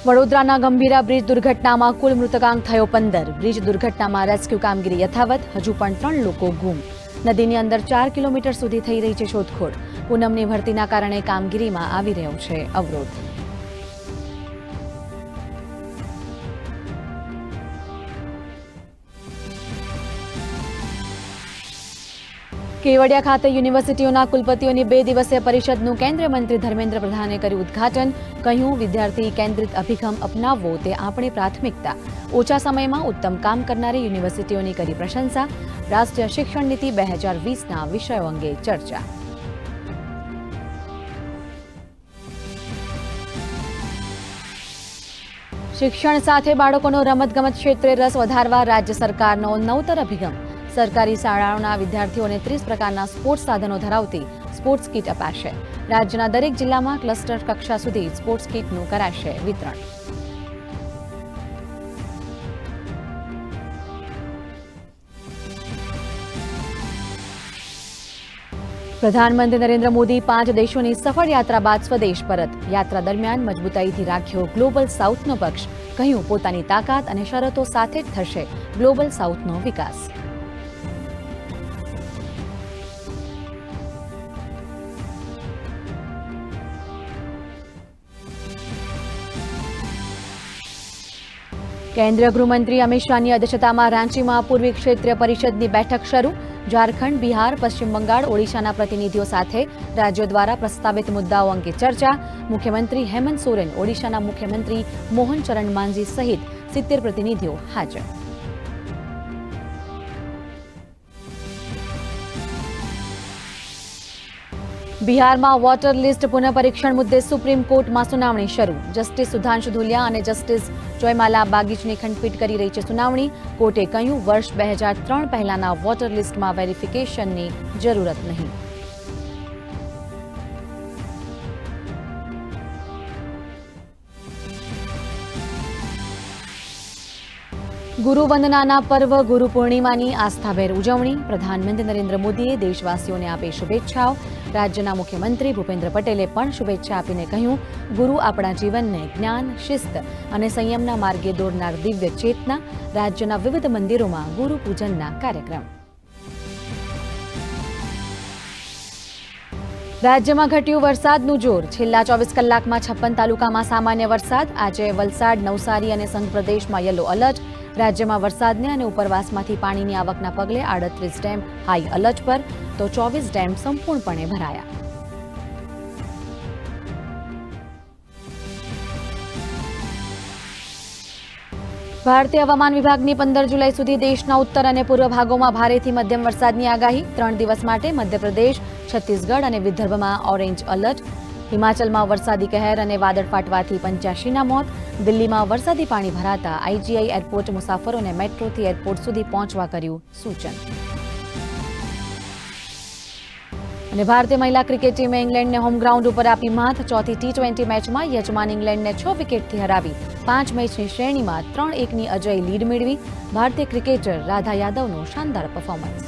વડોદરાના ગંભીરા બ્રિજ દુર્ઘટનામાં કુલ મૃતકાંક થયો 15. બ્રિજ દુર્ઘટનામાં રેસ્ક્યુ કામગીરી યથાવત, હજુ પણ 3 લોકો ગુમ. નદીની અંદર 4 કિલોમીટર સુધી થઈ રહી છે શોધખોળ. પૂનમની ભરતીના કારણે કામગીરીમાં આવી રહ્યો છે અવરોધ. કેવડિયા ખાતે યુનિવર્સિટીઓના કુલપતિઓની 2 દિવસીય પરિષદનું કેન્દ્રીય મંત્રી ધર્મેન્દ્ર પ્રધાને કર્યું ઉદ્ઘાટન. કહ્યું, વિદ્યાર્થી કેન્દ્રિત અભિગમ અપનાવવો તે આપણી પ્રાથમિકતા. ઓછા સમયમાં ઉત્તમ કામ કરનારી યુનિવર્સિટીઓની કરી પ્રશંસા. રાષ્ટ્રીય શિક્ષણ નીતિ 2020ના વિષયો અંગે ચર્ચા. શિક્ષણ સાથે બાળકોનો રમતગમત ક્ષેત્રે રસ વધારવા રાજ્ય સરકારનો નવતર અભિગમ. સરકારી શાળાઓના વિદ્યાર્થીઓને 30 પ્રકારના સ્પોર્ટ્સ સાધનો ધરાવતી સ્પોર્ટ્સ કીટ અપાશે. રાજ્યના દરેક જિલ્લામાં ક્લસ્ટર કક્ષા સુધી સ્પોર્ટ્સ કીટનું કરાશે વિતરણ. પ્રધાનમંત્રી નરેન્દ્ર મોદી 5 દેશોની સફળ યાત્રા બાદ સ્વદેશ પરત. યાત્રા દરમિયાન મજબૂતાઈથી રાખ્યો ગ્લોબલ સાઉથનો પક્ષ. કહ્યું, પોતાની તાકાત અને શરતો સાથે જ થશે ગ્લોબલ સાઉથનો વિકાસ. કેન્દ્રીય ગૃહમંત્રી અમિત શાહની અધ્યક્ષતામાં રાંચીમાં પૂર્વી ક્ષેત્રીય પરિષદની બેઠક શરૂ. ઝારખંડ, બિહાર, પશ્ચિમ બંગાળ, ઓડિશાના પ્રતિનિધિઓ સાથે રાજ્યો દ્વારા પ્રસ્તાવિત મુદ્દાઓ અંગે ચર્ચા. મુખ્યમંત્રી હેમંત સોરેન, ઓડિશાના મુખ્યમંત્રી મોહન ચરણ માંઝી સહિત 70 પ્રતિનિધિઓ હાજર. બિહારમાં વોટર લિસ્ટ પુનઃપરીક્ષણ મુદ્દે સુપ્રીમ કોર્ટમાં સુનાવણી શરૂ. જસ્ટિસ સુધાંશુ ધુલિયા અને જસ્ટિસ જોયમાલા બાગીચની ખંડપીઠ કરી રહી છે સુનાવણી. કોર્ટે કહ્યું, વર્ષ 2003 પહેલાના વોટર લિસ્ટમાં વેરિફિકેશનની જરૂરત નહીં. ગુરુવંદનાના પર્વ ગુરુ પૂર્ણિમાની આસ્થાભેર ઉજવણી. પ્રધાનમંત્રી નરેન્દ્ર મોદીએ દેશવાસીઓને આપી શુભેચ્છાઓ. રાજ્યના મુખ્યમંત્રી ભૂપેન્દ્ર પટેલે પણ શુભેચ્છા આપીને કહ્યું, ગુરુ આપણા જીવનને જ્ઞાન, શિસ્ત અને સંયમના માર્ગે દોરનાર દિવ્ય ચેતના. રાજ્યના વિવિધ મંદિરોમાં ગુરુ પૂજનના કાર્યક્રમ. રાજ્યમાં ઘટ્યું વરસાદનું જોર. છેલ્લા 24 કલાકમાં 56 તાલુકામાં સામાન્ય વરસાદ. આજે વલસાડ, નવસારી અને સંઘ પ્રદેશમાં યલો એલર્ટ. રાજ્યમાં વરસાદને અને ઉપરવાસમાંથી પાણીની આવકના પગલે 38 ડેમ હાઈ એલર્ટ પર, તો 24 ડેમ સંપૂર્ણપણે ભરાયા. ભારતીય હવામાન વિભાગની 15 જુલાઈ સુધી દેશના ઉત્તર અને પૂર્વ ભાગોમાં ભારેથી મધ્યમ વરસાદની આગાહી. 3 દિવસ માટે મધ્યપ્રદેશ, છત્તીસગઢ અને વિદર્ભમાં ઓરેન્જ એલર્ટ. હિમાચલમાં વરસાદી કહેર અને વાદળ ફાટવાથી 85ના મોત. દિલ્હીમાં વરસાદી પાણી ભરાતા આઈજીઆઈ એરપોર્ટ મુસાફરોને મેટ્રોથી એરપોર્ટ સુધી પહોંચવા કર્યું સૂચન. અને ભારતીય મહિલા ક્રિકેટ ટીમે ઇંગ્લેન્ડને હોમ ગ્રાઉન્ડ ઉપર આપી માત. ચોથી T20 મેચમાં યજમાન ઇંગ્લેન્ડને 6 વિકેટથી હરાવી 5 મેચની શ્રેણીમાં 3-1ની અજય લીડ મેળવી. ભારતીય ક્રિકેટર રાધા યાદવનું શાનદાર પરફોર્મન્સ.